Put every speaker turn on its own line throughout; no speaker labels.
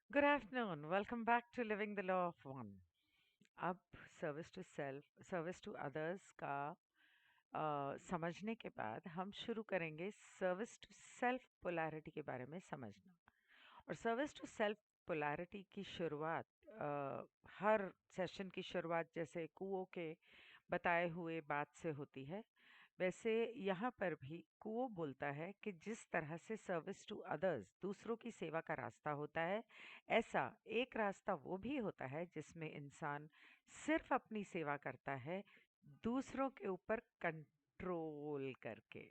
Good afternoon. Welcome back to living the law of one. अब service to self, service to others का समझने के बाद हम शुरू करेंगे सर्विस टू सेल्फ पोलैरिटी के बारे में समझना। और सर्विस टू सेल्फ पोलैरिटी की शुरुआत हर सेशन की शुरुआत जैसे कुओं के बताए हुए बात से होती है, वैसे यहाँ पर भी कुओ बोलता है कि जिस तरह से सर्विस टू अदर्स दूसरों की सेवा का रास्ता होता है, ऐसा एक रास्ता वो भी होता है जिसमें इंसान सिर्फ अपनी सेवा करता है, दूसरों के ऊपर कंट्रोल करके।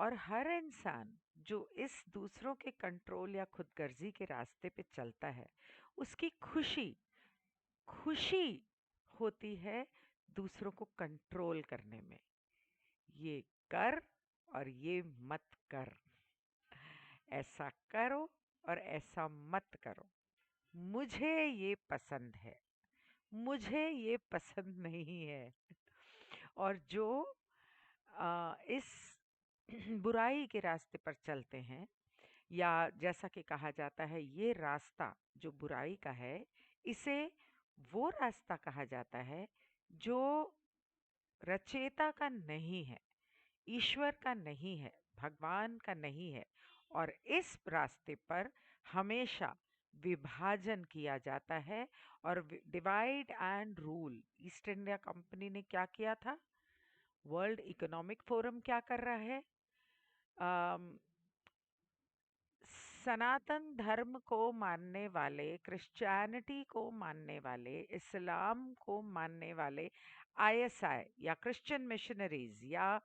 और हर इंसान जो इस दूसरों के कंट्रोल या खुदगर्जी के रास्ते पे चलता है, उसकी खुशी खुशी होती है दूसरों को कंट्रोल करने में। ये कर और ये मत कर, ऐसा करो और ऐसा मत करो, मुझे ये पसंद है, मुझे ये पसंद नहीं है। और जो इस बुराई के रास्ते पर चलते हैं, या जैसा कि कहा जाता है ये रास्ता जो बुराई का है, इसे वो रास्ता कहा जाता है जो रचेता का नहीं है, ईश्वर का नहीं है, भगवान का नहीं है। और इस रास्ते पर हमेशा विभाजन किया जाता है। और divide and rule, east India company ने क्या किया था, वर्ल्ड इकोनॉमिक फोरम क्या कर रहा है, अम, सनातन धर्म को मानने वाले, क्रिश्चियनिटी को मानने वाले, इस्लाम को मानने वाले आईएसआई या क्रिश्चियन मिशनरीज, या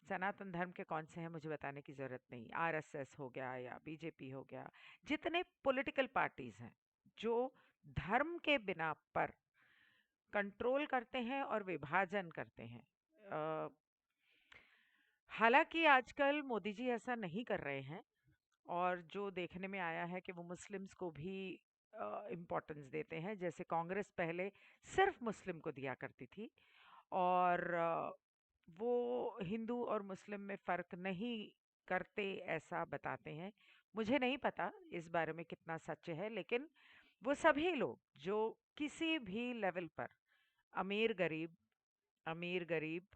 सनातन धर्म के कौन से हैं मुझे बताने की ज़रूरत नहीं, आरएसएस हो गया या बीजेपी हो गया, जितने पॉलिटिकल पार्टीज हैं जो धर्म के बिना पर कंट्रोल करते हैं और विभाजन करते हैं। अ, हालांकि आजकल मोदी जी ऐसा नहीं कर रहे हैं, और जो देखने में आया है कि वो मुस्लिम्स को भी इम्पोर्टेंस देते हैं। जैसे कांग्रेस पहले सिर्फ मुस्लिम को दिया करती थी, और वो हिंदू और मुस्लिम में फ़र्क नहीं करते ऐसा बताते हैं। मुझे नहीं पता इस बारे में कितना सच है, लेकिन वो सभी लोग जो किसी भी लेवल पर, अमीर गरीब, अमीर गरीब,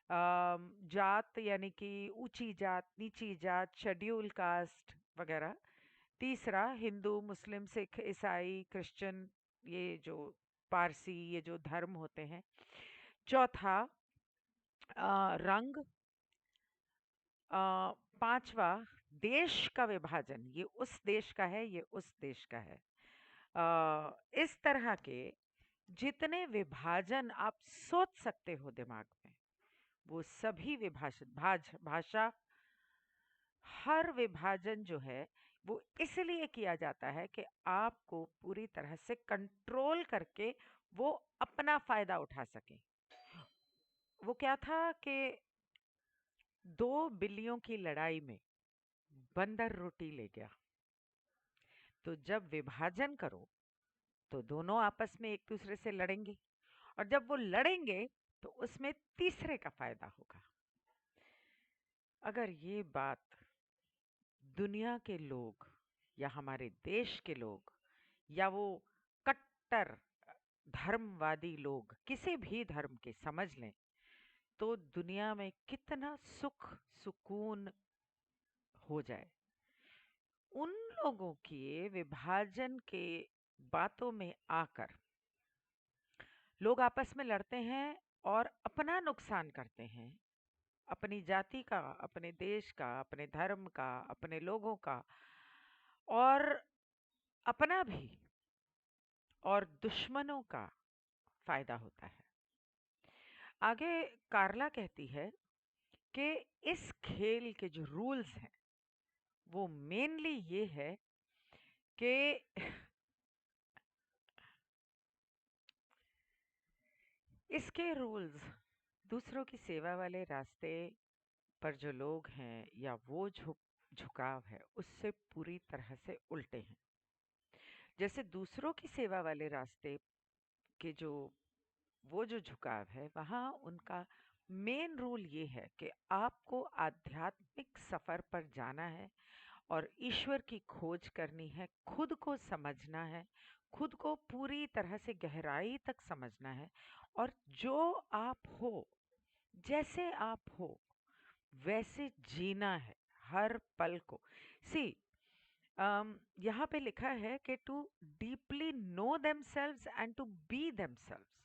जात यानी कि ऊंची जात, नीची जात, शेड्यूल कास्ट वगैरह, तीसरा हिंदू, मुस्लिम, सिख, ईसाई, क्रिश्चियन, ये जो पारसी, ये जो धर्म होते हैं, चौथा रंग, पांचवा देश का विभाजन, ये उस देश का है, ये उस देश का है। इस तरह के जितने विभाजन आप सोच सकते हो दिमाग में, वो सभी विभाजन, भाषा, हर विभाजन जो है वो इसलिए किया जाता है कि आपको पूरी तरह से कंट्रोल करके वो अपना फायदा उठा सके। वो क्या था कि दो बिल्लियों की लड़ाई में बंदर रोटी ले गया। तो जब विभाजन करो तो दोनों आपस में एक दूसरे से लड़ेंगे, और जब वो लड़ेंगे तो उसमें तीसरे का फायदा होगा। अगर ये बात दुनिया के लोग, या हमारे देश के लोग, या वो कट्टर धर्मवादी लोग किसी भी धर्म के समझ लें, तो दुनिया में कितना सुख सुकून हो जाए। उन लोगों के विभाजन के बातों में आकर लोग आपस में लड़ते हैं और अपना नुकसान करते हैं, अपनी जाति का, अपने देश का, अपने धर्म का, अपने लोगों का, और अपना भी, और दुश्मनों का फायदा होता है। आगे कार्ला कहती है कि इस खेल के जो रूल्स हैं वो मेनली ये है कि इसके रूल्स दूसरों की सेवा वाले रास्ते पर जो लोग हैं, या वो झुकाव है, उससे पूरी तरह से उल्टे हैं। जैसे दूसरों की सेवा वाले रास्ते के जो वो जो झुकाव है, वहाँ उनका मेन रूल ये है कि आपको आध्यात्मिक सफर पर जाना है, और ईश्वर की खोज करनी है, खुद को समझना है, खुद को पूरी तरह से गहराई तक समझना है और जो आप हो, जैसे आप हो, वैसे जीना है हर पल को। सी यहाँ पे लिखा है कि to deeply know themselves and to be themselves.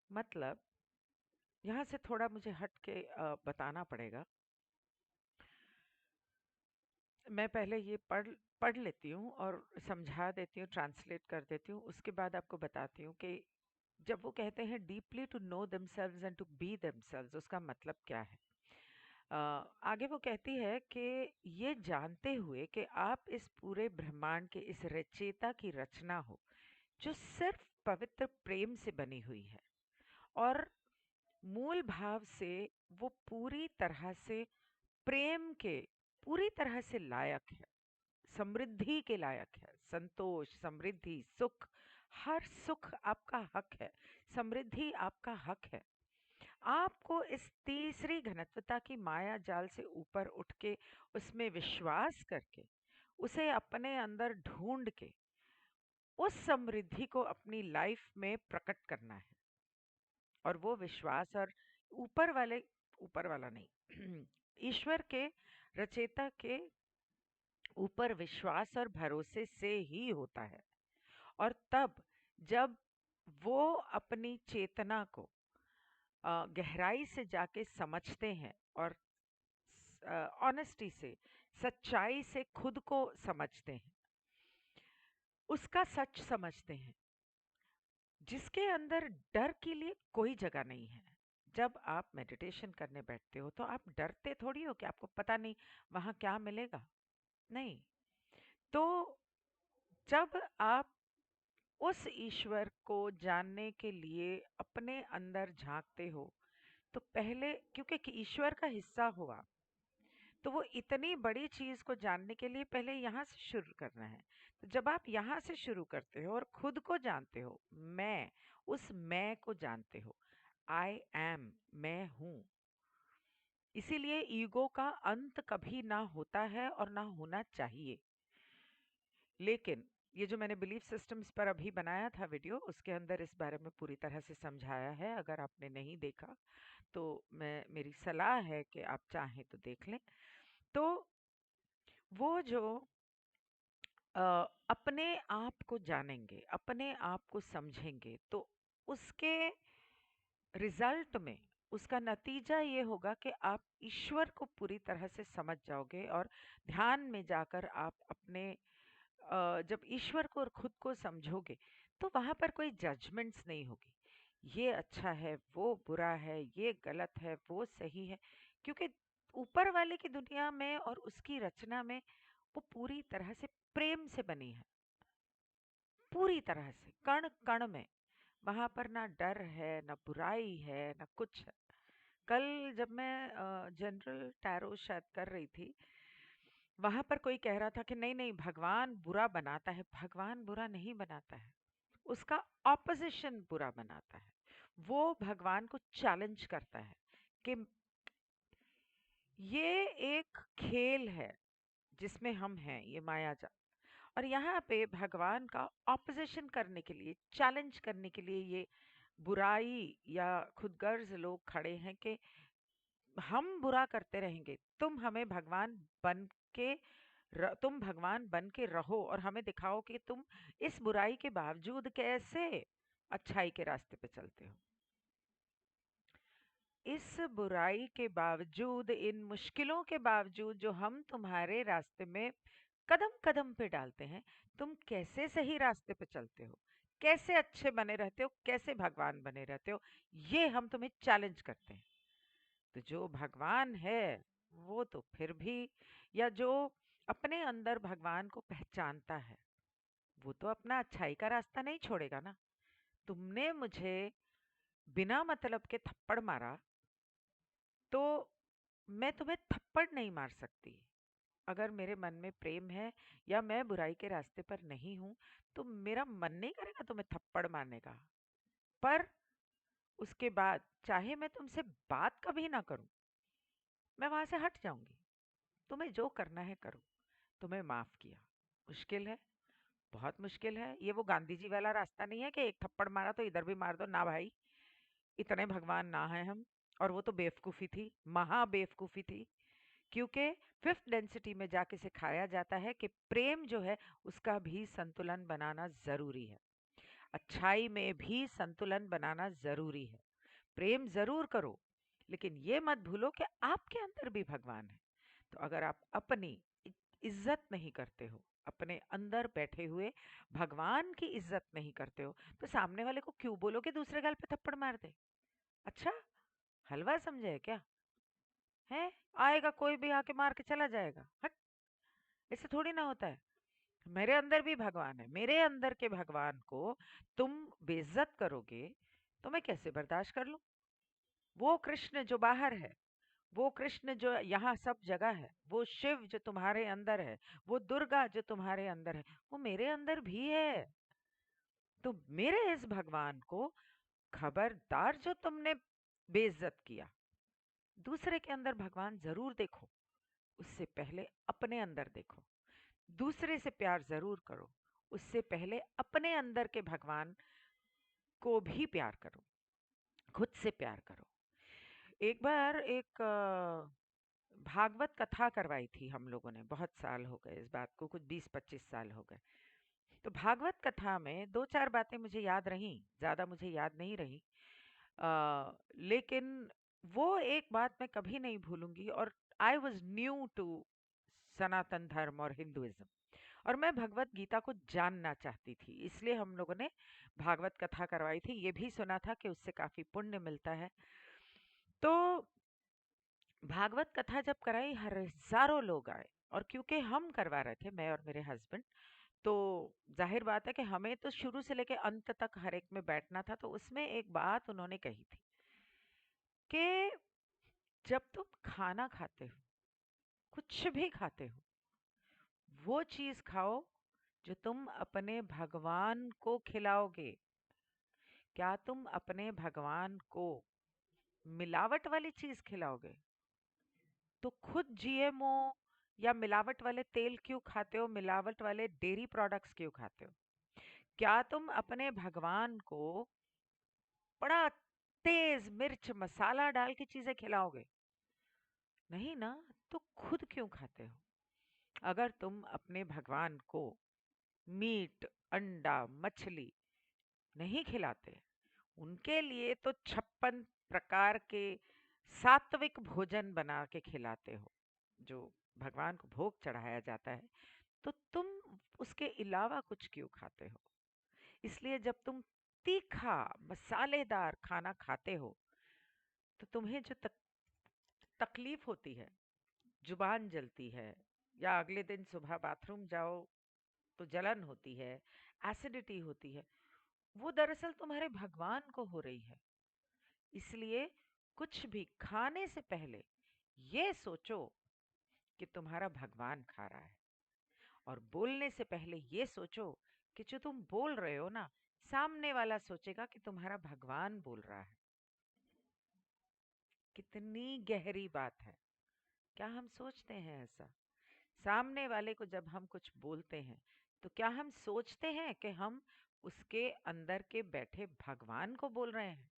मतलब यहाँ से थोड़ा मुझे हट के बताना पड़ेगा। मैं पहले ये पढ़ पढ़ लेती हूँ और समझा देती हूँ, ट्रांसलेट कर देती हूँ, उसके बाद आपको बताती हूँ कि जब वो कहते हैं deeply to know themselves and to be themselves, उसका मतलब क्या है। आगे वो कहती है कि ये जानते हुए कि आप इस पूरे ब्रह्मांड के इस रचयिता की रचना हो, जो सिर्फ पवित्र प्रेम से बनी हुई है और मूल भाव से वो पूरी तरह से प्रेम के पूरी तरह से लायक है, समृद्धि के लायक है। संतोष, समृद्धि, सुख, हर सुख आपका हक है, समृद्धि आपका हक है। आपको इस तीसरी घनत्वता की माया जाल से ऊपर उठ के उसमें विश्वास करके उसे अपने अंदर ढूंढ के उस समृद्धि को अपनी लाइफ में प्रकट करना है। और वो विश्वास और ऊपर वाला नहीं ईश्वर के रचेता के ऊपर विश्वास और भरोसे से ही होता है। और तब जब वो अपनी चेतना को गहराई से जाके समझते हैं और ऑनेस्टी से, सच्चाई से खुद को समझते हैं, उसका सच समझते हैं, जिसके अंदर डर के लिए कोई जगह नहीं है। जब आप मेडिटेशन करने बैठते हो तो आप डरते थोड़ी हो कि आपको पता नहीं वहां क्या मिलेगा। नहीं। तो जब आप उस ईश्वर को जानने के लिए अपने अंदर झांकते हो, तो पहले क्योंकि ईश्वर का हिस्सा हो आप, तो वो इतनी बड़ी चीज को जानने के लिए पहले यहाँ से शुरू करना है। तो जब आप यहाँ से शुरू करते हो और खुद को जानते हो, मैं, उस मैं को जानते हो, आई एम, मैं हूँ, इसीलिए ईगो का अंत कभी ना होता है और ना होना चाहिए। लेकिन ये जो मैंने बिलीफ सिस्टम्स पर अभी बनाया था वीडियो, उसके अंदर इस बारे में पूरी तरह से समझाया है। अगर आपने नहीं देखा तो मेरी सलाह है कि आप चाहें तो देख लें। तो वो जो अपने आप को जानेंगे, अपने आप को समझेंगे, तो उसके रिजल्ट में, उसका नतीजा ये होगा कि आप ईश्वर को पूरी तरह से समझ जाओगे और ध्यान में जाकर आप अपने जब ईश्वर को और खुद को समझोगे, तो वहां पर कोई जजमेंट्स नहीं होगी। ये अच्छा है, वो बुरा है, ये गलत है, वो सही है। क्योंकि ऊपर वाले की दुनिया में और उसकी रचना में वो पूरी तरह से प्रेम से बनी है, पूरी तरह से कण कण में। वहां पर ना डर है, ना बुराई है, ना कुछ है। कल जब मैं जनरल टैरो शायद कर रही थी, वहां पर कोई कह रहा था कि नहीं नहीं, भगवान बुरा बनाता है। भगवान बुरा नहीं बनाता है, उसका ऑपोजिशन बुरा बनाता है। वो भगवान को चैलेंज करता है कि ये एक खेल है जिसमें हम हैं, ये माया जाल। और यहाँ पे भगवान का ऑपोजिशन करने के लिए, चैलेंज करने के लिए ये बुराई या खुदगर्ज लोग खड़े हैं कि हम बुरा करते रहेंगे, तुम हमें भगवान बन के तुम भगवान बन के रहो और हमें दिखाओ कि तुम इस बुराई के बावजूद कैसे अच्छाई के रास्ते पे चलते हो। इस बुराई के बावजूद, इन मुश्किलों के बावजूद जो हम तुम्हारे रास्ते में कदम कदम पे डालते हैं, तुम कैसे सही रास्ते पे चलते हो, कैसे अच्छे बने रहते हो, कैसे भगवान बने रहते हो, ये हम तुम्हें चैलेंज करते हैं। तो जो भगवान है वो तो फिर भी, या जो अपने अंदर भगवान को पहचानता है, वो तो अपना अच्छाई का रास्ता नहीं छोड़ेगा ना। तुमने मुझे बिना मतलब के थप्पड़ मारा, तो मैं तुम्हें थप्पड़ नहीं मार सकती। अगर मेरे मन में प्रेम है या मैं बुराई के रास्ते पर नहीं हूं, तो मेरा मन नहीं करेगा तुम्हें थप्पड़ मारने का। पर उसके बाद चाहे मैं तुमसे बात कभी ना करूं, मैं वहां से हट जाऊंगी। तुम्हें जो करना है करो। तुम्हें माफ किया। मुश्किल है, बहुत मुश्किल है। ये वो गांधी जी वाला रास्ता नहीं है कि एक थप्पड़ मारा तो इधर भी मार दो ना भाई। इतने भगवान ना है हम। और वो तो बेवकूफी थी, महा बेवकूफी थी। क्योंकि फिफ्थ डेंसिटी में जाके सिखाया जाता है कि प्रेम जो है उसका भी संतुलन बनाना जरूरी है। अच्छाई में भी संतुलन बनाना जरूरी है। प्रेम जरूर करो, लेकिन ये मत भूलो कि आपके अंदर भी भगवान है। तो अगर आप अपनी इज्जत नहीं करते हो, अपने अंदर बैठे हुए भगवान की इज्जत नहीं करते हो, तो सामने वाले को क्यों बोलोगे दूसरे गाल पे थप्पड़ मार दे? अच्छा, हलवा समझे है क्या? है, आएगा कोई भी आके मार के चला जाएगा, हट। ऐसे थोड़ी ना होता है। मेरे अंदर भी भगवान है, मेरे अंदर के भगवान को तुम बेइज्जत करोगे तो मैं कैसे बर्दाश्त कर लूं? वो कृष्ण जो बाहर है, वो कृष्ण जो यहाँ सब जगह है, वो शिव जो तुम्हारे अंदर है, वो दुर्गा जो तुम्हारे अंदर है, वो मेरे अंदर भी है। तो मेरे इस भगवान को खबरदार जो तुमने बेइज्जत किया। दूसरे के अंदर भगवान जरूर देखो, उससे पहले अपने अंदर देखो। दूसरे से प्यार जरूर करो, उससे पहले अपने अंदर के भगवान को भी प्यार करो, खुद से प्यार करो। एक बार एक भागवत कथा करवाई थी हम लोगों ने, बहुत साल हो गए इस बात को, कुछ 20-25 साल हो गए। तो भागवत कथा में दो चार बातें मुझे याद रही, ज्यादा मुझे याद नहीं रही। लेकिन वो एक बात मैं कभी नहीं भूलूंगी। और आई वॉज न्यू टू सनातन धर्म और हिंदुइज्म, और मैं भगवत गीता को जानना चाहती थी, इसलिए हम लोगों ने भागवत कथा करवाई थी। ये भी सुना था कि उससे काफी पुण्य मिलता है। तो भागवत कथा जब कराई, हजारों लोग आए। और क्योंकि हम करवा रहे थे, मैं और मेरे हस्बैंड, तो जाहिर बात है कि हमें तो शुरू से लेके अंत तक हर एक में बैठना था। तो उसमें एक बात उन्होंने कही थी कि जब तुम खाना खाते हो, कुछ भी खाते हो, वो चीज खाओ जो तुम अपने भगवान को खिलाओगे। क्या तुम अपने भगवान को मिलावट वाली चीज खिलाओगे? तो खुद जीएमओ या मिलावट वाले तेल क्यों खाते हो, मिलावट वाले डेयरी प्रोडक्ट्स क्यों खाते हो? क्या तुम अपने भगवान को बड़ा तेज मिर्च मसाला डाल के चीजें खिलाओगे? नहीं ना। तो खुद क्यों खाते हो? अगर तुम अपने भगवान को मीट, अंडा, मछली नहीं खिलाते, उनके लिए तो 56 प्रकार के सात्विक भोजन बना के खिलाते हो, जो भगवान को भोग चढ़ाया जाता है, तो तुम उसके अलावा कुछ क्यों खाते हो? इसलिए जब तुम तीखा मसालेदार खाना खाते हो, तो तुम्हें जो तकलीफ होती है, जुबान जलती है, या अगले दिन सुबह बाथरूम जाओ तो जलन होती है, एसिडिटी होती है, वो दरअसल तुम्हारे भगवान को हो रही है। इसलिए कुछ भी खाने से पहले ये सोचो कि तुम्हारा भगवान खा रहा है। और बोलने से पहले ये सोचो कि जो तुम बोल रहे हो ना, सामने वाला सोचेगा कि तुम्हारा भगवान बोल रहा है। कितनी गहरी बात है। क्या हम सोचते हैं ऐसा? सामने वाले को जब हम कुछ बोलते हैं, तो क्या हम सोचते हैं कि हम उसके अंदर के बैठे भगवान को बोल रहे हैं?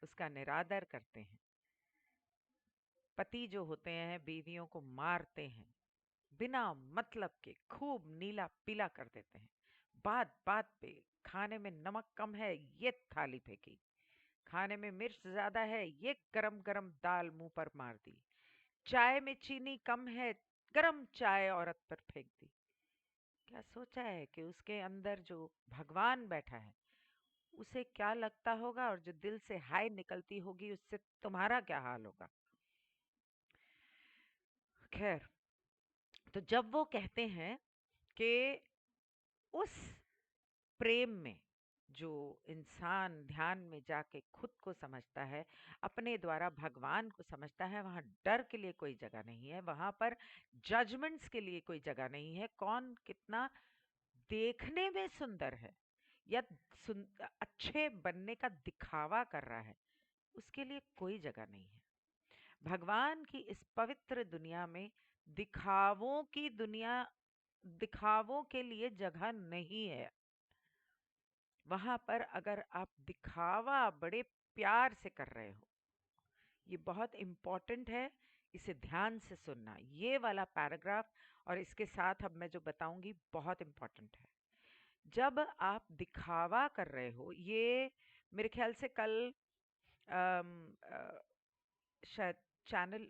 उसका निरादर करते हैं। पति जो होते हैं बीवियों को मारते हैं, बिना मतलब के खूब नीला पीला कर देते हैं। बात बात पे खाने में नमक कम है, ये थाली फेंकी। खाने में मिर्च ज्यादा है, ये गरम गरम दाल मुंह पर मार दी। चाय में चीनी कम है, गरम चाय औरत पर फेंक दी। क्या सोचा है कि उसके अंदर जो भगवान बैठा है, उसे क्या लगता होगा? और जो दिल से हाय निकलती होगी, उससे तुम्हारा क्या हाल होगा? खैर, तो जब वो कहते हैं कि उस प्रेम में जो इंसान ध्यान में जाके खुद को समझता है, अपने द्वारा भगवान को समझता है, वहां डर के लिए कोई जगह नहीं है, वहां पर जजमेंट्स के लिए कोई जगह नहीं है। कौन कितना देखने में सुंदर है, या अच्छे बनने का दिखावा कर रहा है, उसके लिए कोई जगह नहीं है। भगवान की इस पवित्र दुनिया में दिखावों की दुनिया, दिखावों के लिए जगह नहीं है वहां पर। अगर आप दिखावा बड़े प्यार से कर रहे हो, ये बहुत इम्पोर्टेंट है, इसे ध्यान से सुनना, ये वाला पैराग्राफ और इसके साथ अब मैं जो बताऊंगी बहुत इम्पोर्टेंट है। जब आप दिखावा कर रहे हो, ये मेरे ख्याल से कल अम, अ, शायद channel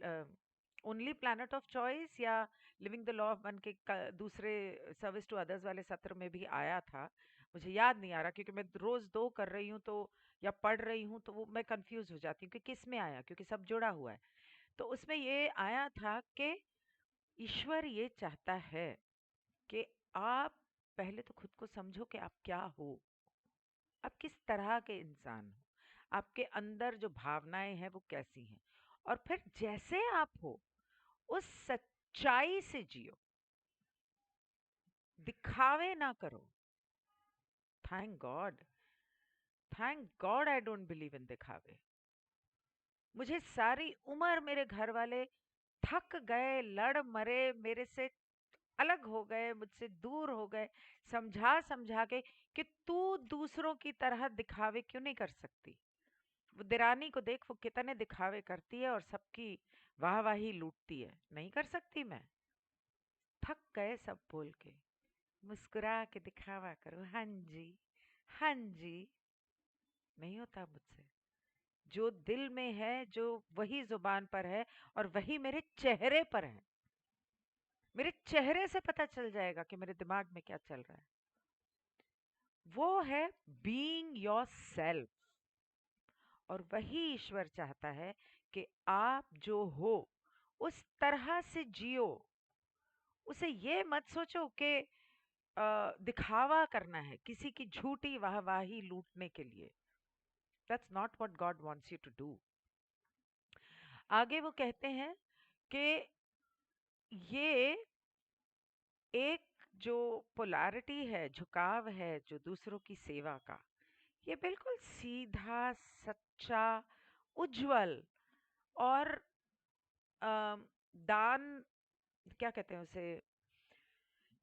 only planet of choice या living the law of one के दूसरे सर्विस टू अदर्स वाले सत्र में भी आया था। मुझे याद नहीं आ रहा क्योंकि मैं रोज दो कर रही हूँ तो, या पढ़ रही हूँ तो वो मैं कंफ्यूज हो जाती हूँ कि किस में आया, क्योंकि सब जुड़ा हुआ है। तो उसमें ये आया था कि ईश्वर ये चाहता है कि आप पहले तो खुद को समझो कि आप क्या हो, आप किस तरह के इंसान हो, आपके अंदर जो भावनाएं हैं वो कैसी हैं, और फिर जैसे आप हो उस सच्चाई से जियो, दिखावे ना करो। Thank God, thank God I don't believe in दिखावे। मुझे सारी उम्र मेरे घर वाले थक गए, लड़ मरे, मेरे से अलग हो गए, मुझसे दूर हो गए, समझा समझा के कि तू दूसरों की तरह दिखावे क्यों नहीं कर सकती। वो दिरानी को देख, वो कितने दिखावे करती है और सबकी वाहवाही लूटती है, नहीं कर सकती मैं। थक गए सब बोल के, मुस्कुरा के दिखावा करो, हाँ जी, हाँ जी। नहीं होता मुझसे। जो दिल में है, जो वही जुबान पर है, और वही मेरे चेहरे पर है। मेरे चेहरे से पता चल जाएगा कि मेरे दिमाग में क्या चल रहा है। वो है बीइंग योर सेल्फ। और वही ईश्वर चाहता है कि आप जो हो उस तरह से जियो। उसे ये मत सोचो कि दिखावा करना है किसी की झूठी वाहवाही लूटने के लिए। That's not what God wants you to do. आगे वो कहते हैं कि ये एक जो पोलैरिटी है, झुकाव है जो दूसरों की सेवा का, ये बिल्कुल सीधा, सच्चा, उज्जवल और दान, क्या कहते हैं उसे,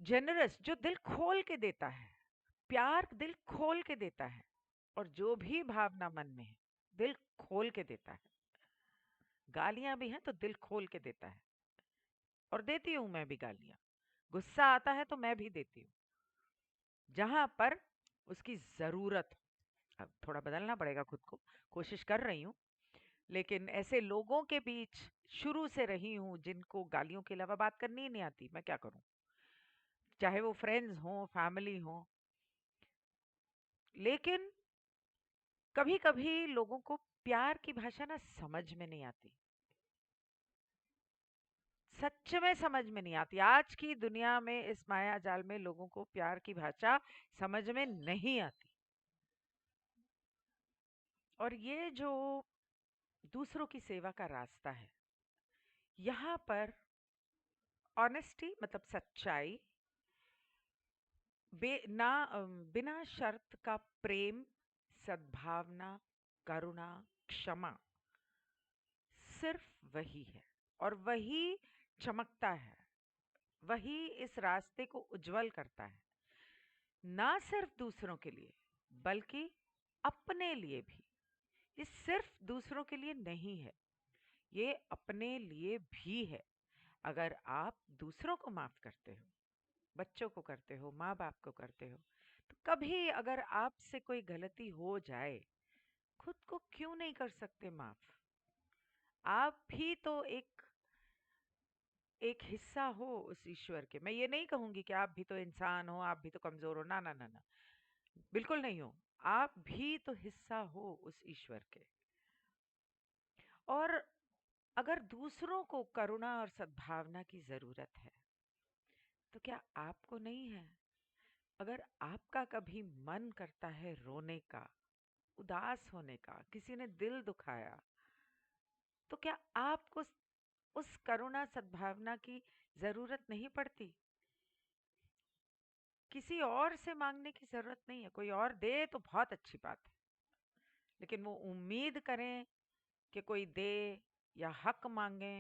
जेनरस, जो दिल खोल के देता है, प्यार दिल खोल के देता है, और जो भी भावना मन में है दिल खोल के देता है। गालियां भी हैं तो दिल खोल के देता है, और देती हूं मैं भी गालियां। गुस्सा आता है तो मैं भी देती हूँ, जहां पर उसकी जरूरत हो। अब थोड़ा बदलना पड़ेगा खुद को, कोशिश कर रही हूँ, लेकिन ऐसे लोगों के बीच शुरू से रही हूँ जिनको गालियों के अलावा बात करनी ही नहीं आती, मैं क्या करूं। चाहे वो फ्रेंड्स हो, फैमिली हो। लेकिन कभी कभी लोगों को प्यार की भाषा ना समझ में नहीं आती, सच में समझ में नहीं आती। आज की दुनिया में, इस माया जाल में, लोगों को प्यार की भाषा समझ में नहीं आती। और ये जो दूसरों की सेवा का रास्ता है, यहाँ पर ऑनेस्टी मतलब सच्चाई, बिना शर्त का प्रेम, सद्भावना, करुणा, क्षमा, सिर्फ वही है। और वही चमकता है, वही इस रास्ते को उज्जवल करता है, ना सिर्फ दूसरों के लिए बल्कि अपने लिए भी। ये सिर्फ दूसरों के लिए नहीं है, ये अपने लिए भी है। अगर आप दूसरों को माफ करते हो, बच्चों को करते हो, माँ बाप को करते हो, तो कभी अगर आपसे कोई गलती हो जाए, खुद को क्यों नहीं कर सकते माफ। आप भी तो एक एक हिस्सा हो उस ईश्वर के। मैं ये नहीं कहूंगी कि आप भी तो इंसान हो, आप भी तो कमजोर हो, ना ना ना ना, बिल्कुल नहीं हो। आप भी तो हिस्सा हो उस ईश्वर के। और अगर दूसरों को करुणा और सद्भावना की जरूरत है, तो क्या आपको नहीं है? अगर आपका कभी मन करता है रोने का, उदास होने का, किसी ने दिल दुखाया, तो क्या आपको उस करुणा सद्भावना की जरूरत नहीं पड़ती? किसी और से मांगने की जरूरत नहीं है। कोई और दे तो बहुत अच्छी बात है, लेकिन वो उम्मीद करें कि कोई दे या हक मांगे,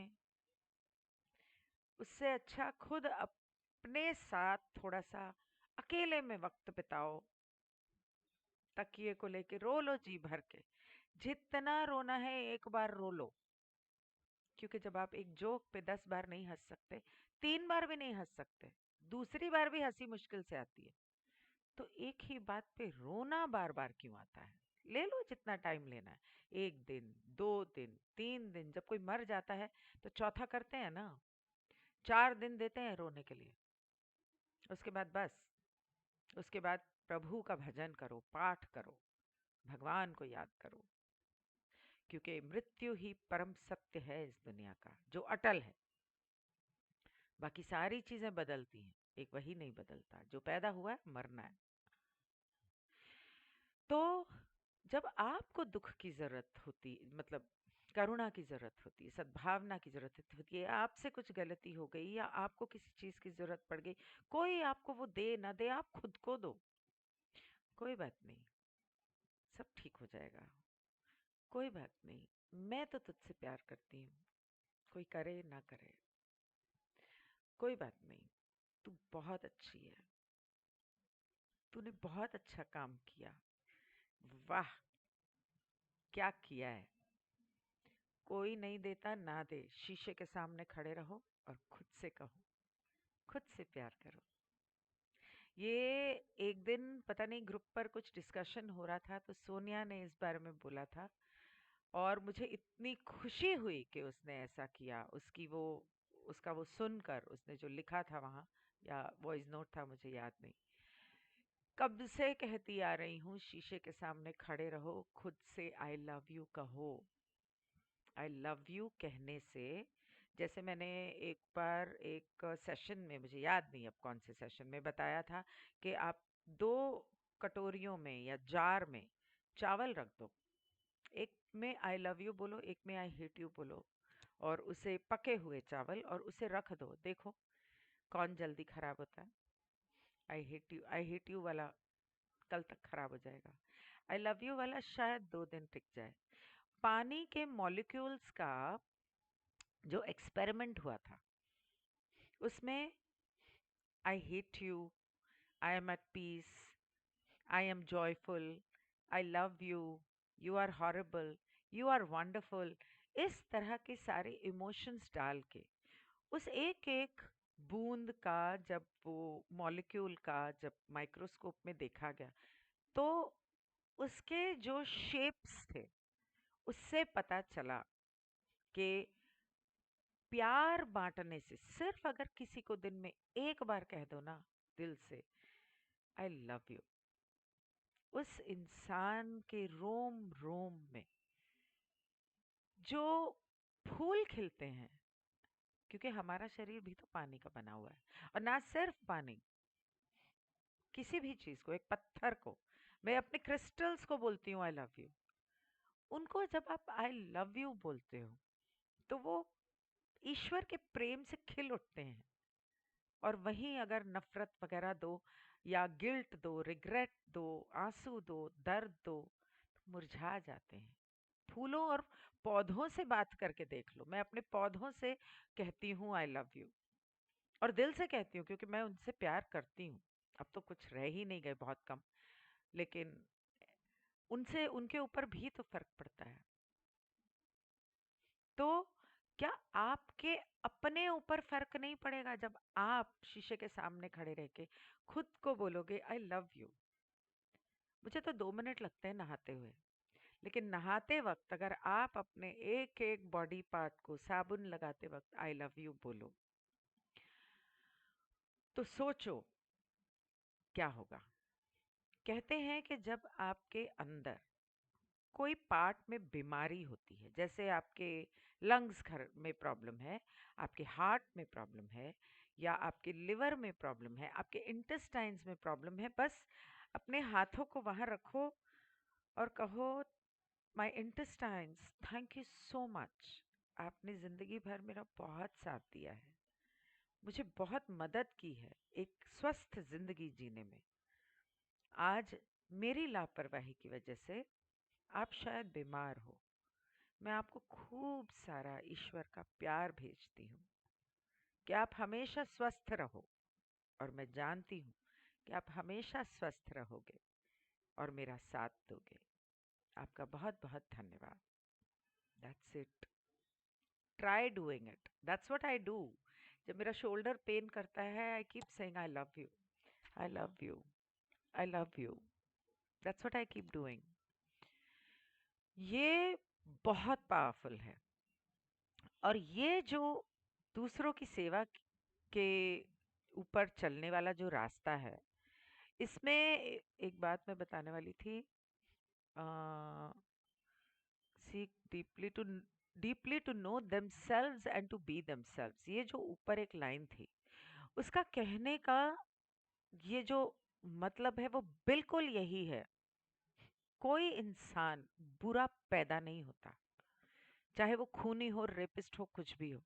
उससे अच्छा खुद अपने साथ थोड़ा सा अकेले में वक्त बिताओ, तकिए को लेके रो लो जी भर के। जितना रोना है एक बार रो लो, क्योंकि जब आप एक जोक पे 10 बार नहीं हंस सकते, 3 बार भी नहीं हंस सकते, दूसरी बार भी हंसी मुश्किल से आती है, तो एक ही बात पे रोना बार बार क्यों आता है? ले लो जितना टाइम लेना है, 1 दिन, 2 दिन, 3 दिन। जब कोई मर जाता है तो चौथा करते हैं ना, 4 दिन देते हैं रोने के लिए। उसके बाद बस, उसके बाद प्रभु का भजन करो, पाठ करो, भगवान को याद करो, क्योंकि मृत्यु ही परम सत्य है इस दुनिया का, जो अटल है। बाकी सारी चीजें बदलती हैं, एक वही नहीं बदलता, जो पैदा हुआ है मरना है। तो जब आपको दुख की जरूरत होती, मतलब करुणा की जरूरत होती है, सद्भावना की जरूरत होती है, आपसे कुछ गलती हो गई या आपको किसी चीज की जरूरत पड़ गई, कोई आपको वो दे ना दे, आप खुद को दो। कोई बात नहीं, सब ठीक हो जाएगा। कोई बात नहीं, मैं तो तुझसे प्यार करती हूँ, कोई करे ना करे, कोई बात नहीं। तू बहुत अच्छी है, तूने बहुत अच्छा काम किया, वाह क्या किया है। कोई नहीं देता ना दे, शीशे के सामने खड़े रहो और खुद से कहो, खुद से प्यार करो। ये एक दिन पता नहीं ग्रुप पर कुछ डिस्कशन हो रहा था, तो सोनिया ने इस बारे में बोला था, और मुझे इतनी खुशी हुई कि उसने ऐसा किया। उसकी वो, उसका वो सुनकर, उसने जो लिखा था वहाँ, या वॉइस नोट था मुझे याद नहीं। कब से कहती आ रही हूँ, शीशे के सामने खड़े रहो, खुद से आई लव यू कहो। आई लव यू कहने से, जैसे मैंने एक बार एक सेशन में, मुझे याद नहीं अब कौन से सेशन में, बताया था कि आप 2 कटोरियों में या जार में चावल रख दो, एक में आई लव यू बोलो, एक में आई हेट यू बोलो, और उसे पके हुए चावल, और उसे रख दो, देखो कौन जल्दी खराब होता है। आई हेट यू वाला कल तक खराब हो जाएगा, आई लव यू वाला शायद 2 दिन टिक जाए। पानी के मॉलिक्यूल्स का जो एक्सपेरिमेंट हुआ था, उसमें I hate you, I am at peace, I am joyful, I love you, you are horrible, you are wonderful, इस तरह के सारे इमोशंस डाल के, उस एक एक बूंद का, जब वो मॉलिक्यूल का जब माइक्रोस्कोप में देखा गया, तो उसके जो शेप्स थे, उससे पता चला कि प्यार बांटने से, सिर्फ अगर किसी को दिन में एक बार कह दो ना दिल से आई लव यू, उस इंसान के रोम रोम में जो फूल खिलते हैं, क्योंकि हमारा शरीर भी तो पानी का बना हुआ है, और ना सिर्फ पानी, किसी भी चीज को, एक पत्थर को, मैं अपने क्रिस्टल्स को बोलती हूँ आई लव यू, उनको जब आप आई लव यू बोलते हो, तो वो ईश्वर के प्रेम से खिल उठते हैं। और वहीं अगर नफरत वगैरह दो, या गिल्ट दो, रिग्रेट दो, आंसू दो, दर्द दो, तो मुरझा जाते हैं। फूलों और पौधों से बात करके देख लो, मैं अपने पौधों से कहती हूँ आई लव यू, और दिल से कहती हूँ, क्योंकि मैं उनसे प्यार करती हूँ। अब तो कुछ रह ही नहीं गए, बहुत कम, लेकिन उनसे, उनके ऊपर भी तो फर्क पड़ता है। तो क्या आपके अपने ऊपर फर्क नहीं पड़ेगा जब आप शीशे के सामने खड़े रह के खुद को बोलोगे आई लव यू? मुझे तो 2 मिनट लगते हैं नहाते हुए, लेकिन नहाते वक्त अगर आप अपने एक एक बॉडी पार्ट को साबुन लगाते वक्त आई लव यू बोलो, तो सोचो क्या होगा। कहते हैं कि जब आपके अंदर कोई पार्ट में बीमारी होती है, जैसे आपके लंग्स घर में प्रॉब्लम है, आपके हार्ट में प्रॉब्लम है, या आपके लिवर में प्रॉब्लम है, आपके इंटेस्टाइन्स में प्रॉब्लम है, बस अपने हाथों को वहां रखो और कहो my intestines, thank you so much, आपने जिंदगी भर मेरा बहुत साथ दिया है, मुझे बहुत मदद की है एक स्वस्थ जिंदगी जीने में। आज मेरी लापरवाही की वजह से आप शायद बीमार हो, मैं आपको खूब सारा ईश्वर का प्यार भेजती हूँ, कि आप हमेशा स्वस्थ रहो, और मैं जानती हूँ कि आप हमेशा स्वस्थ रहोगे और मेरा साथ दोगे। आपका बहुत बहुत धन्यवाद। That's it. Try doing it, that's what I do. जब मेरा शोल्डर पेन करता है, I keep saying I love you, I love you, I love you. That's what I keep doing. ये बहुत पावरफुल है। और ये जो दूसरों की सेवा के ऊपर चलने वाला जो रास्ता है, इसमें एक बात मैं बताने वाली थी। Seek deeply to know themselves and to be themselves, ये जो ऊपर एक लाइन थी, उसका कहने का ये जो मतलब है वो बिल्कुल यही है। कोई इंसान बुरा पैदा नहीं होता, चाहे वो खूनी हो, रेपिस्ट हो, कुछ भी हो।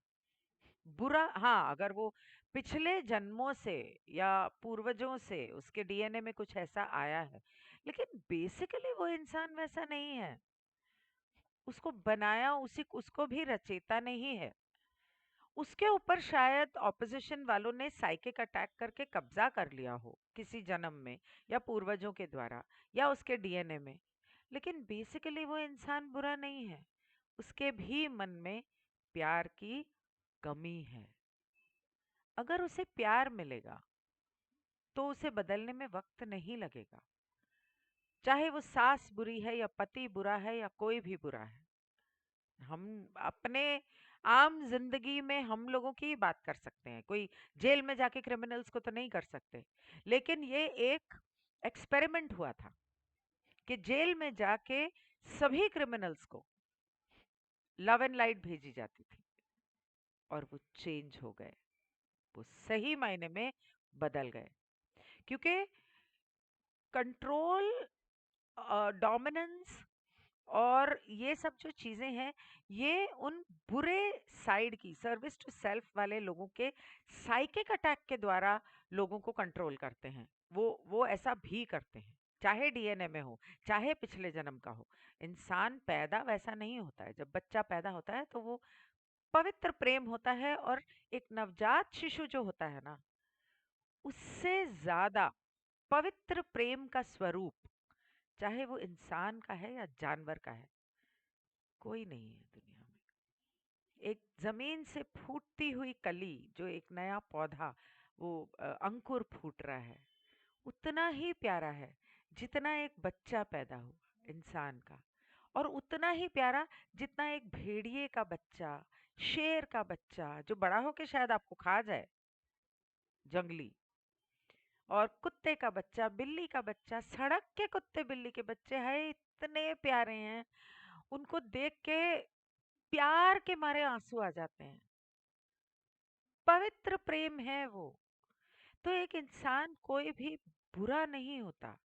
बुरा, हाँ, अगर वो पिछले जन्मों से या पूर्वजों से उसके डीएनए में कुछ ऐसा आया है, लेकिन बेसिकली वो इंसान वैसा नहीं है। उसको बनाया उसी उसको भी रचेता नहीं है। उसके ऊपर शायद ऑपोजिशन वालों ने साइकिक अटैक करके कब्जा कर लिया हो किसी जन्म में, या पूर्वजों के द्वारा, या उसके डीएनए में। लेकिन बेसिकली वो इंसान बुरा नहीं है। उसके भी मन में प्यार की कमी है। अगर उसे प्यार मिलेगा तो उसे बदलने में वक्त नहीं लगेगा, चाहे वो सास बुरी है या पति बुरा है या कोई भी बुरा है। हम अपने आम जिंदगी में हम लोगों की ही बात कर सकते हैं, कोई जेल में जाके क्रिमिनल्स को तो नहीं कर सकते। लेकिन ये एक एक्सपेरिमेंट हुआ था कि जेल में जाके सभी क्रिमिनल्स को लव एंड लाइट भेजी जाती थी, और वो चेंज हो गए, वो सही मायने में बदल गए। क्योंकि कंट्रोल, डोमिनेंस और ये सब जो चीजें हैं, ये उन बुरे साइड की सर्विस टू सेल्फ वाले लोगों के साइकिक अटैक के द्वारा लोगों को कंट्रोल करते हैं। वो ऐसा भी करते हैं, चाहे डीएनए में हो, चाहे पिछले जन्म का हो। इंसान पैदा वैसा नहीं होता है। जब बच्चा पैदा होता है तो वो पवित्र प्रेम होता है, और एक नवजात शिशु जो होता है ना, उससे ज्यादा पवित्र प्रेम का स्वरूप, चाहे वो इंसान का है या जानवर का है, कोई नहीं है दुनिया में। एक जमीन से फूटती हुई कली, जो एक नया पौधा, वो अंकुर फूट रहा है, उतना ही प्यारा है जितना एक बच्चा पैदा हुआ इंसान का। और उतना ही प्यारा जितना एक भेड़िए का बच्चा, शेर का बच्चा, जो बड़ा होके शायद आपको खा जाए, जंगली, और कुत्ते का बच्चा, बिल्ली का बच्चा। सड़क के कुत्ते बिल्ली के बच्चे है, इतने प्यारे हैं, उनको देख के प्यार के मारे आंसू आ जाते हैं। पवित्र प्रेम है वो। तो एक इंसान कोई भी बुरा नहीं होता।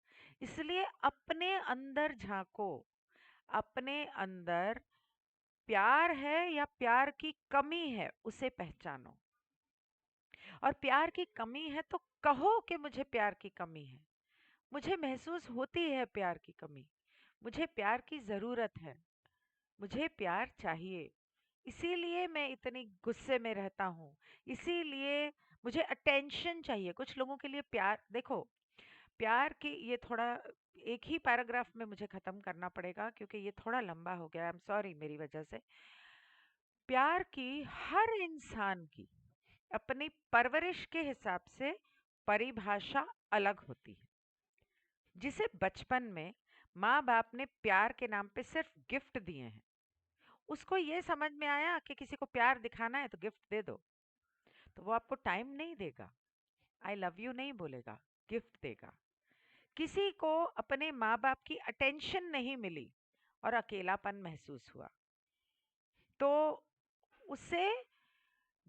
इसलिए अपने अंदर झांको, अपने अंदर प्यार है या प्यार की कमी है, उसे पहचानो। और प्यार की कमी है तो कहो कि मुझे प्यार की कमी है, मुझे महसूस होती है प्यार की कमी, मुझे प्यार की जरूरत है, मुझे प्यार चाहिए। इसीलिए मैं इतनी गुस्से में रहता हूँ, इसीलिए मुझे अटेंशन चाहिए। कुछ लोगों के लिए प्यार, देखो, प्यार की ये थोड़ा एक ही पैराग्राफ में मुझे खत्म करना पड़ेगा क्योंकि ये थोड़ा लंबा हो गया। आई एम सॉरी, मेरी वजह से। प्यार की हर इंसान की अपनी परवरिश के हिसाब से परिभाषा अलग होती है। जिसे बचपन में माँ बाप ने प्यार के नाम पे सिर्फ गिफ्ट दिए हैं, उसको ये समझ में आया कि किसी को प्यार दिखाना है तो गिफ्ट दे दो, तो वो आपको टाइम नहीं देगा, आई लव यू नहीं बोलेगा, गिफ्ट देगा। किसी को अपने माँ बाप की अटेंशन नहीं मिली और अकेलापन महसूस हुआ, तो उसे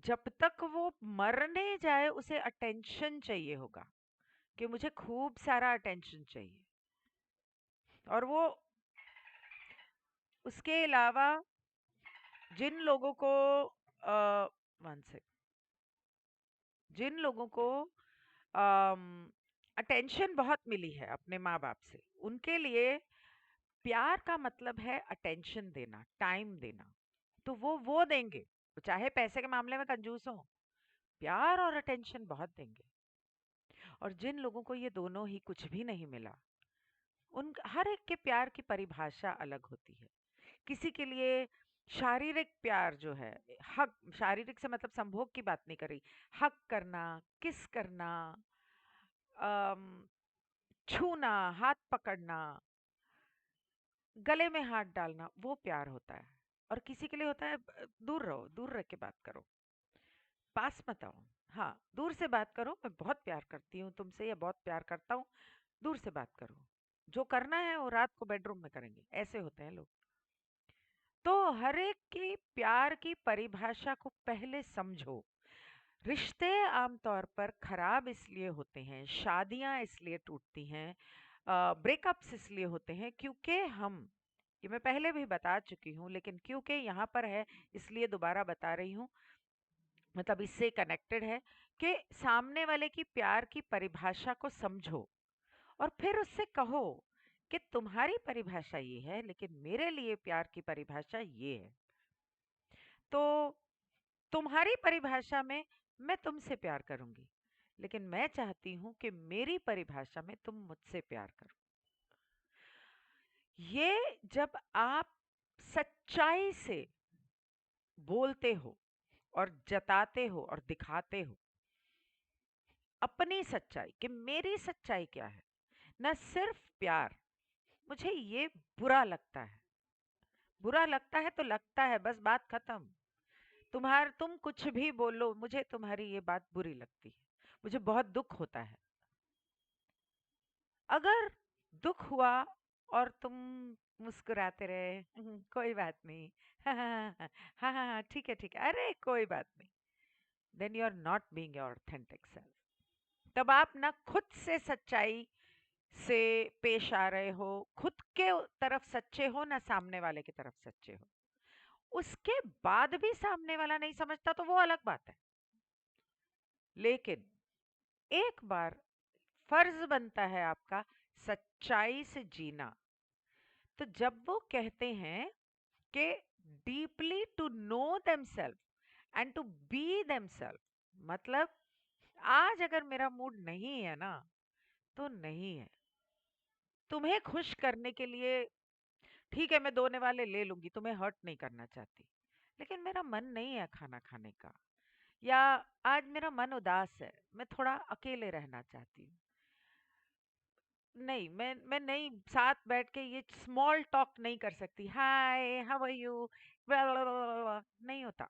जब तक वो मरने जाए उसे अटेंशन चाहिए होगा, कि मुझे खूब सारा अटेंशन चाहिए। और वो उसके अलावा जिन लोगों को वन से जिन लोगों को अटेंशन बहुत मिली है अपने माँ बाप से, उनके लिए प्यार का मतलब है अटेंशन देना, टाइम देना। तो वो देंगे, चाहे पैसे के मामले में कंजूस हो, प्यार और अटेंशन बहुत देंगे। और जिन लोगों को ये दोनों ही कुछ भी नहीं मिला, उन हर एक के प्यार की परिभाषा अलग होती है। किसी के लिए शारीरिक प्यार जो है, हक, शारीरिक से मतलब संभोग की बात नहीं कर रही, हक करना, किस करना, अम, छूना, हाथ पकड़ना, गले में हाथ डालना, वो प्यार होता है। और किसी के लिए होता है दूर रहो, दूर रह के बात करो, पास मत आओ। हाँ, दूर से बात करो, मैं बहुत प्यार करती हूँ तुमसे या बहुत प्यार करता हूँ, दूर से बात करो। जो करना है वो रात को बेडरूम में करेंगे, ऐसे होते हैं लोग। तो हर एक की प्यार की परिभाषा को पहले समझो। रिश्ते आमतौर पर खराब इसलिए होते हैं, शादियां इसलिए टूटती हैं, ब्रेकअप्स इसलिए होते हैं क्योंकि हम, ये मैं पहले भी बता चुकी हूँ लेकिन क्योंकि यहाँ पर है इसलिए दोबारा बता रही हूँ, मतलब इससे कनेक्टेड है, कि सामने वाले की प्यार की परिभाषा को समझो और फिर उससे कहो कि तुम्हारी परिभाषा ये है लेकिन मेरे लिए प्यार की परिभाषा ये है। तो तुम्हारी परिभाषा में मैं तुमसे प्यार करूंगी, लेकिन मैं चाहती हूं कि मेरी परिभाषा में तुम मुझसे प्यार करो। ये जब आप सच्चाई से बोलते हो और जताते हो और दिखाते हो अपनी सच्चाई, कि मेरी सच्चाई क्या है, न सिर्फ प्यार, मुझे ये बुरा लगता है, बुरा लगता है तो लगता है, बस बात खत्म। तुम कुछ भी बोलो, मुझे तुम्हारी ये बात बुरी लगती है, मुझे बहुत दुख होता है। अगर दुख हुआ और तुम मुस्कुराते रहे, कोई बात नहीं, हाँ हाँ हाँ हाँ हाँ हाँ, ठीक है ठीक है, अरे कोई बात नहीं, then you are not being your authentic self. तब आप ना खुद से सच्चाई से पेश आ रहे हो, खुद के तरफ सच्चे हो, ना सामने वाले की तरफ सच्चे हो। उसके बाद भी सामने वाला नहीं समझता तो वो अलग बात है, लेकिन एक बार फर्ज बनता है आपका सच्चाई से जीना। तो जब वो कहते हैं कि deeply to know themself and to be themself, मतलब आज अगर मेरा मूड नहीं है ना, तो नहीं है, तुम्हें खुश करने के लिए ठीक है मैं 2 निवाले ले लूंगी, तुम्हें हर्ट नहीं करना चाहती, लेकिन मेरा मन नहीं है खाना खाने का, या आज मेरा मन उदास है, मैं थोड़ा अकेले रहना चाहती हूँ। नहीं, मैं नहीं साथ बैठ के ये स्मॉल टॉक नहीं कर सकती, हाय हाउ आर यू, नहीं होता।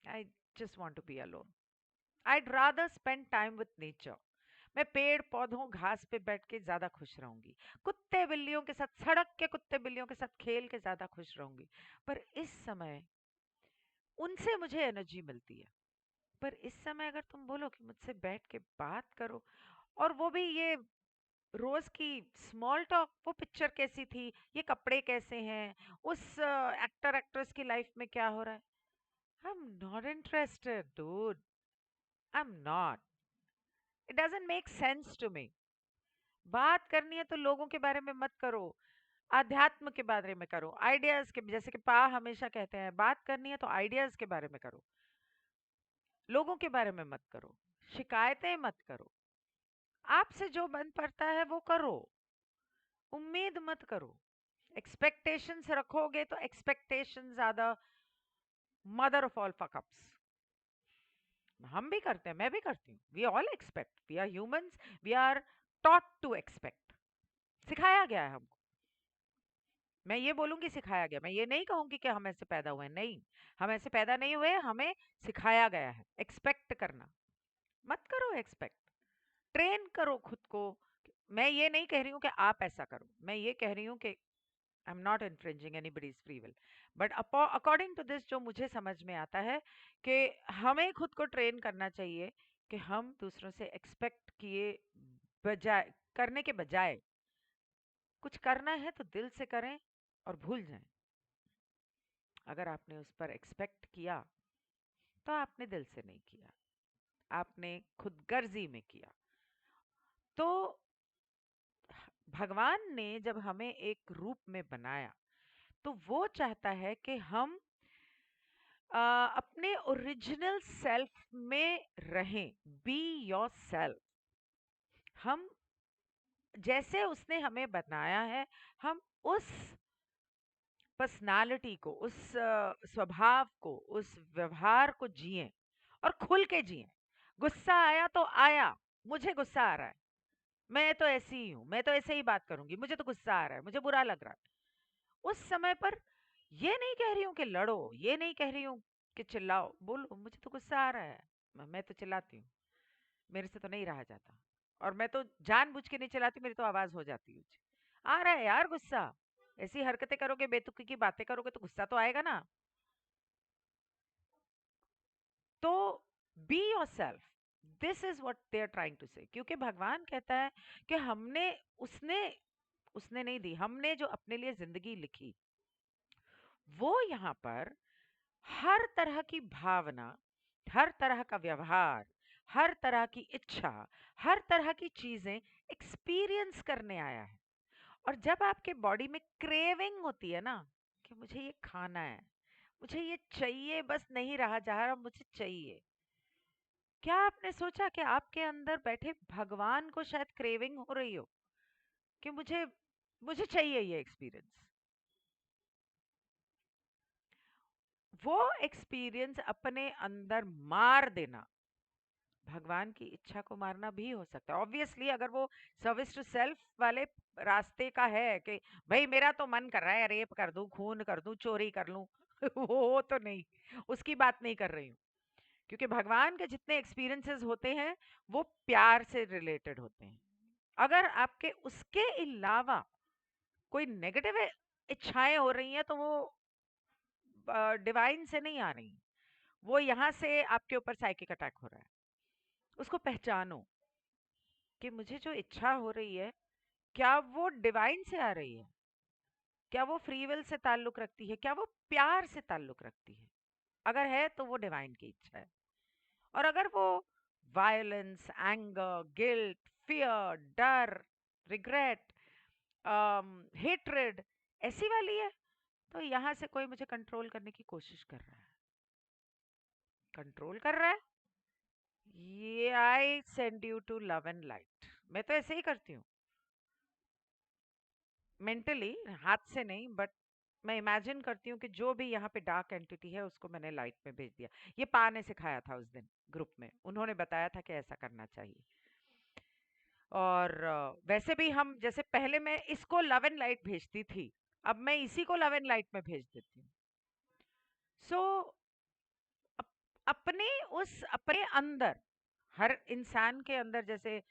I just want to be alone, I'd rather spend time with nature. मैं पेड़ पौधों घास पे बैठ के ज्यादा खुश रहूंगी, कुत्ते बिल्लियों के साथ, सड़क के कुत्ते बिल्लियों के साथ खेल के ज्यादा खुश रहूंगी। पर इस समय उनसे मुझे एनर्जी मिलती है। पर इस समय अगर तुम बोलो कि मुझसे बैठ के बात करो, और वो भी ये रोज की स्मॉल टॉक, वो पिक्चर कैसी थी, ये कपड़े कैसे हैं, उस एक्टर एक्ट्रेस की लाइफ में क्या हो रहा है, I am not interested dude, I am not, it doesn't make sense to me. बात करनी है तो लोगों के बारे में मत करो, अध्यात्म के बारे में करो, आइडियाज के, जैसे कि पा हमेशा कहते हैं, बात करनी है तो आइडियाज के बारे में करो, लोगों के बारे में मत करो, शिकायतें मत करो, आपसे जो बन पड़ता है वो करो, उम्मीद मत करो। एक्सपेक्टेशंस रखोगे तो expectations are the mother of all fuckups. हम भी करते हैं, मैं भी करती हूँ, we all expect, we are humans, we are taught to expect, सिखाया गया है हमको। मैं ये बोलूंगी सिखाया गया, मैं ये नहीं कहूंगी कि हम ऐसे पैदा हुए हैं, नहीं, हम ऐसे पैदा नहीं हुए, हमें सिखाया गया है एक्सपेक्ट करना। मत करो एक्सपेक्ट, ट्रेन करो खुद को। मैं ये नहीं कह रही हूँ कि आप ऐसा करो, मैं ये कह रही हूँ कि I am not infringing anybody's free will, but according to this जो मुझे समझ में आता है कि हमें खुद को ट्रेन करना चाहिए कि हम दूसरों से एक्सपेक्ट किए बजाय, करने के बजाय, कुछ करना है तो दिल से करें और भूल जाएं। अगर आपने उस पर एक्सपेक्ट किया तो आपने दिल से नहीं किया, आपने खुद गर्जी में किया। तो भगवान ने जब हमें एक रूप में बनाया, तो वो चाहता है कि हम अपने ओरिजिनल सेल्फ में रहें, बी योर सेल्फ। हम जैसे उसने हमें बनाया है, हम उस पर्सनालिटी को, उस स्वभाव को, उस व्यवहार को जिएं और खुल के जिएं। गुस्सा आया तो आया, मुझे गुस्सा आ रहा है, मैं तो ऐसी ही हूँ, मैं तो ऐसे ही बात करूंगी, मुझे तो गुस्सा आ रहा है, मुझे बुरा लग रहा है। उस समय पर ये नहीं कह रही हूँ कि लड़ो, ये नहीं कह रही हूँ कि चिल्लाओ, बोलो मुझे तो गुस्सा आ रहा है, मैं तो चिल्लाती हूँ, मेरे से तो नहीं रहा जाता, और मैं तो जानबूझ के नहीं चिल्लाती, मेरी तो आवाज हो जाती है। आ रहा है यार गुस्सा, ऐसी हरकतें करोगे, बेतुकी की बातें करोगे तो गुस्सा तो आएगा ना। तो be yourself, this is what they are trying to say. क्योंकि भगवान कहता है कि हमने, उसने उसने नहीं दी, हमने जो अपने लिए जिंदगी लिखी, वो यहाँ पर हर तरह की भावना, हर तरह का व्यवहार, हर तरह की इच्छा, हर तरह की चीजें एक्सपीरियंस करने आया है। और जब आपके बॉडी में क्रेविंग होती है ना, कि मुझे ये खाना है, मुझे ये चाहिए, बस नहीं रहा जा रहा, मुझे चाहिए, क्या आपने सोचा कि आपके अंदर बैठे भगवान को शायद क्रेविंग हो रही हो कि मुझे मुझे चाहिए ये एक्सपीरियंस। वो एक्सपीरियंस अपने अंदर मार देना भगवान की इच्छा को मारना भी हो सकता है। ऑब्वियसली अगर वो सर्विस टू सेल्फ वाले रास्ते का है कि भाई मेरा तो मन कर रहा है रेप कर दूं, खून कर दूं, चोरी कर लूं वो तो नहीं, उसकी बात नहीं कर रही हूँ। क्योंकि भगवान के जितने एक्सपीरियंसेस होते हैं वो प्यार से रिलेटेड होते हैं। अगर आपके उसके अलावा कोई नेगेटिव इच्छाएं हो रही हैं तो वो डिवाइन से नहीं आ रही, वो यहाँ से आपके ऊपर साइकिक अटैक हो रहा है। उसको पहचानो कि मुझे जो इच्छा हो रही है, क्या वो डिवाइन से आ रही है, क्या वो फ्री विल से ताल्लुक रखती है, क्या वो प्यार से ताल्लुक रखती है। अगर है तो वो डिवाइन की इच्छा है। और अगर वो वायलेंस, एंगर, गिल्ट, फियर, डर, रिग्रेट, हेट्रेड ऐसी वाली है, तो यहाँ से कोई मुझे कंट्रोल करने की कोशिश कर रहा है, कंट्रोल कर रहा है। ये I send you to love and light, मैं तो ऐसे ही करती हूँ मेंटली, हाथ से नहीं, बट मैं इमेजिन करती हूँ कि जो भी यहाँ पे डार्क एंटिटी है उसको मैंने लाइट में भेज दिया। ये पा ने सिखाया था उस दिन ग्रुप में, उन्होंने बताया था कि ऐसा करना चाहिए। और वैसे भी हम जैसे पहले मैं इसको लव एंड लाइट भेजती थी, अब मैं इसी को लव एंड लाइट में भेज देती हूँ। सो अपने उस अपने अंदर, हर इंसान के अंदर, जैसे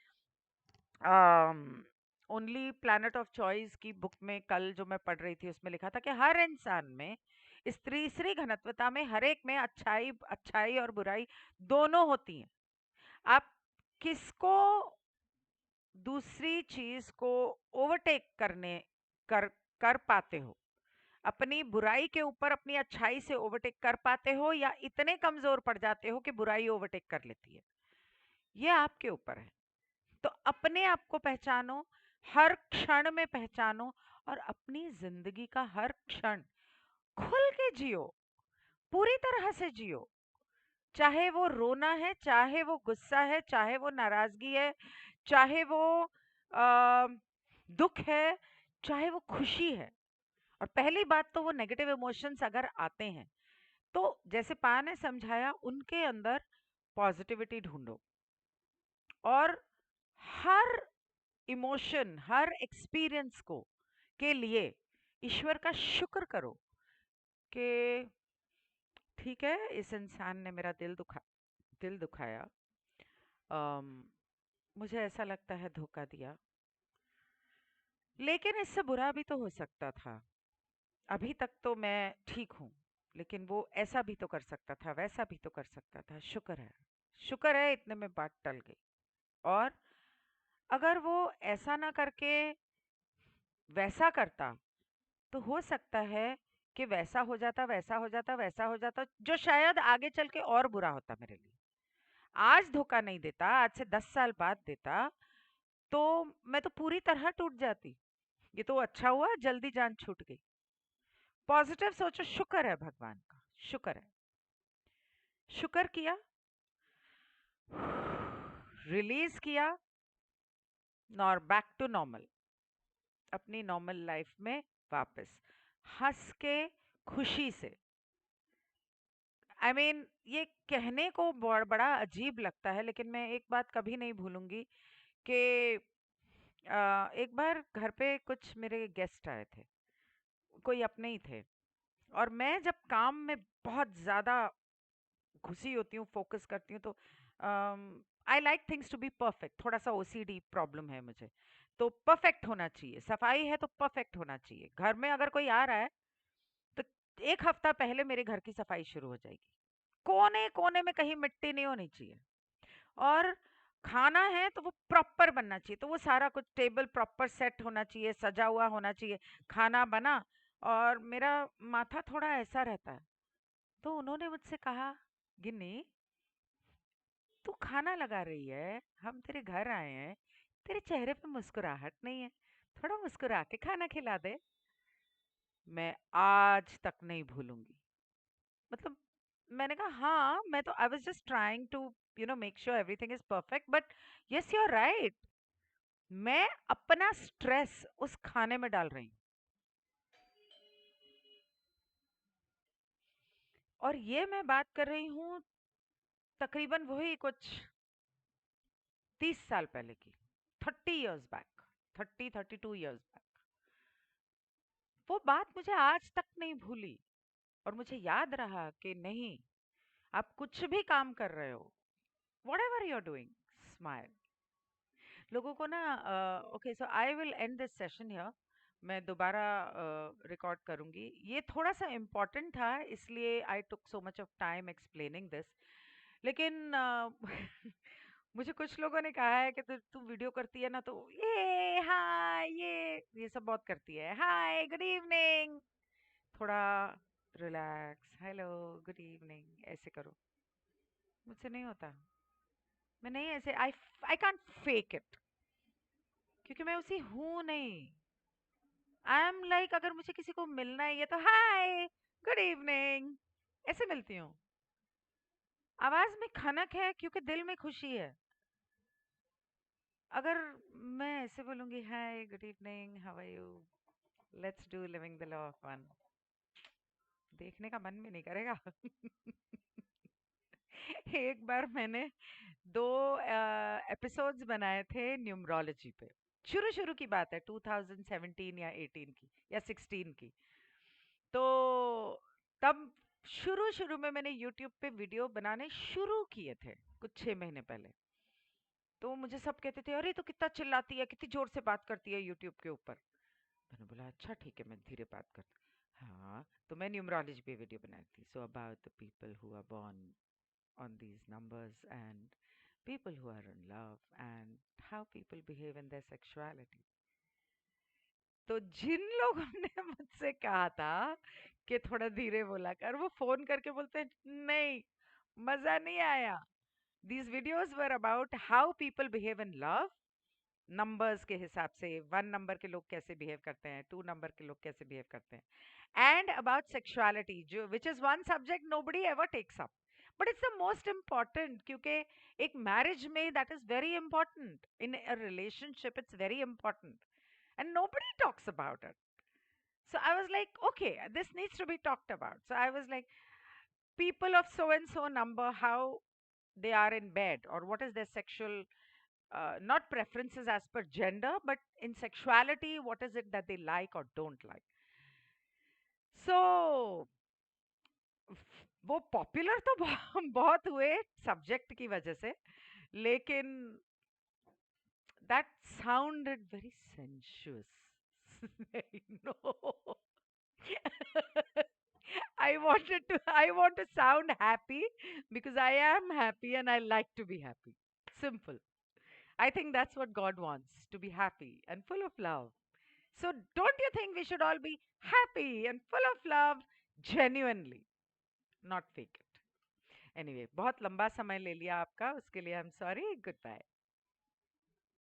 ओनली प्लैनेट ऑफ चॉइस की बुक में कल जो मैं पढ़ रही थी उसमें लिखा था कि हर इंसान में इस तीसरी घनत्वता में हर एक में अच्छाई अच्छाई और बुराई दोनों होती हैं। आप किसको, दूसरी चीज को ओवरटेक करने कर कर पाते हो, अपनी बुराई के ऊपर अपनी अच्छाई से ओवरटेक कर पाते हो, या इतने कमजोर पड़ जाते हो कि बुराई ओवरटेक कर लेती है, ये आपके ऊपर है। तो अपने आप को पहचानो, हर क्षण में पहचानो, और अपनी जिंदगी का हर क्षण खुल के जियो, पूरी तरह से जियो। चाहे वो रोना है, चाहे वो गुस्सा है, चाहे वो नाराजगी है, चाहे वो आ, दुख है, चाहे वो खुशी है। और पहली बात तो वो नेगेटिव इमोशंस अगर आते हैं तो जैसे पा ने समझाया, उनके अंदर पॉजिटिविटी ढूंढो, और हर इमोशन, हर एक्सपीरियंस को के लिए ईश्वर का शुक्र करो कि ठीक है, इस इंसान ने मेरा दिल दुखाया, अम, मुझे ऐसा लगता है धोखा दिया, लेकिन इससे बुरा भी तो हो सकता था। अभी तक तो मैं ठीक हूँ, लेकिन वो ऐसा भी तो कर सकता था, वैसा भी तो कर सकता था। शुक्र है, शुक्र है इतने में बात टल गई। और अगर वो ऐसा ना करके वैसा करता, तो हो सकता है कि वैसा हो जाता, वैसा हो जाता, वैसा हो जाता, जो शायद आगे चल के और बुरा होता मेरे लिए। आज धोखा नहीं देता, आज से 10 साल बाद देता, तो मैं तो पूरी तरह टूट जाती। ये तो अच्छा हुआ जल्दी जान छूट गई। पॉजिटिव सोचो, शुक्र है भगवान का, शुक्र है। शुक्र किया, रिलीज किया, और बैक टू नॉर्मल, अपनी नॉर्मल लाइफ में वापस, हंस के, खुशी से। आई मीन ये कहने को बड़ा अजीब लगता है, लेकिन मैं एक बात कभी नहीं भूलूंगी कि एक बार घर पे कुछ मेरे गेस्ट आए थे, कोई अपने ही थे, और मैं जब काम में बहुत ज़्यादा घुसी होती हूँ, फोकस करती हूँ, तो I like things to be perfect. थोड़ा सा ओसीडी प्रॉब्लम है मुझे, तो परफेक्ट होना चाहिए। सफाई है तो परफेक्ट होना चाहिए। घर में अगर कोई आ रहा है तो एक हफ्ता पहले मेरे घर की सफाई शुरू हो जाएगी। कोने कोने में कहीं मिट्टी नहीं होनी चाहिए। और खाना है तो वो प्रॉपर बनना चाहिए, तो वो सारा कुछ टेबल प्रॉपर सेट होना चाहिए, सजा हुआ होना चाहिए। खाना बना, और मेरा माथा थोड़ा ऐसा रहता है, तो उन्होंने मुझसे कहा, गिन्नी, तू खाना लगा रही है, हम तेरे घर आए हैं, तेरे चेहरे पे मुस्कुराहट नहीं है, थोड़ा मुस्कुरा के खाना खिला दे। मैं आज तक नहीं भूलूंगी। मतलब मैंने कहा, हाँ, मैं तो I was just trying to make sure everything is perfect, but yes, you are right, मैं अपना स्ट्रेस उस खाने में डाल रही हूँ। और ये मैं बात कर रही हूँ तकरीबन वही कुछ 30 साल पहले की, 30 years बैक, 32 years बैक। वो बात मुझे आज तक नहीं भूली, और मुझे याद रहा कि नहीं, आप कुछ भी काम कर रहे हो, whatever you're doing, smile। लोगों को ना, okay, so I will and this session here. मैं दोबारा रिकॉर्ड करूंगी। ये थोड़ा सा इम्पोर्टेंट था, इसलिए I took so much of time explaining this. लेकिन मुझे कुछ लोगों ने कहा है कि तू वीडियो करती है ना, तो ये हाय, ये सब बहुत करती है, हाय गुड इवनिंग, थोड़ा रिलैक्स, हेलो गुड इवनिंग, ऐसे करो। मुझसे नहीं होता। मैं नहीं ऐसे, आई कांट फेक इट, क्योंकि मैं उसी हूं नहीं। आई एम लाइक, अगर मुझे किसी को मिलना ही है तो हाय गुड इवनिंग ऐसे मिलती हूँ। आवाज में खनक है क्योंकि दिल में खुशी है। अगर मैं ऐसे बोलूंगी, hi good evening, how are you, let's do living the love of one, देखने का मन भी नहीं करेगा। एक बार मैंने 2 एपिसोड्स बनाए थे न्यूमरोलॉजी पे। शुरू शुरू की बात है, 2017 या 18 की या 16 की। तो तब शुरू शुरू में मैंने यूट्यूब पे वीडियो बनाने शुरू किए थे, कुछ 6 महीने पहले। तो मुझे सब कहते थे, अरे तो कितना चिल्लाती है, कितनी जोर से बात करती है यूट्यूब के ऊपर। मैंने बोला, अच्छा ठीक है, मैं धीरे बात करती। हाँ, तो मैं न्यूमरोलॉजी पे वीडियो बनाई थी, so about the people who are born on these numbers, and people who are in love, and how people behave in their sexuality. तो जिन लोगों ने मुझसे कहा था कि थोड़ा धीरे बोला कर, वो फोन करके बोलते हैं, नहीं, मजा नहीं आया। These videos were about how people behave in love, numbers के हिसाब से, 1 नंबर के लोग कैसे बिहेव करते हैं, 2 नंबर के लोग कैसे बिहेव करते हैं, एंड अबाउट सेक्सुअलिटी, जो which is one subject nobody ever takes up, but it's the most important, क्योंकि एक मैरिज में that is very important, in a relationship it's very important, and nobody talks about it. So I was like, okay, this needs to be talked about. So I was like, people of so and so number, how they are in bed, or what is their sexual, not preferences as per gender, but in sexuality, what is it that they like or don't like. So वो popular तो बहुत हुए subject की वजह से, लेकिन that sounded very sensuous. No. I want to sound happy because I am happy and I like to be happy. Simple. I think that's what God wants, to be happy and full of love. So don't you think we should all be happy and full of love genuinely, not fake it? Anyway, बहुत लंबा समय ले लिया आपका, उसके लिए I'm sorry. Goodbye.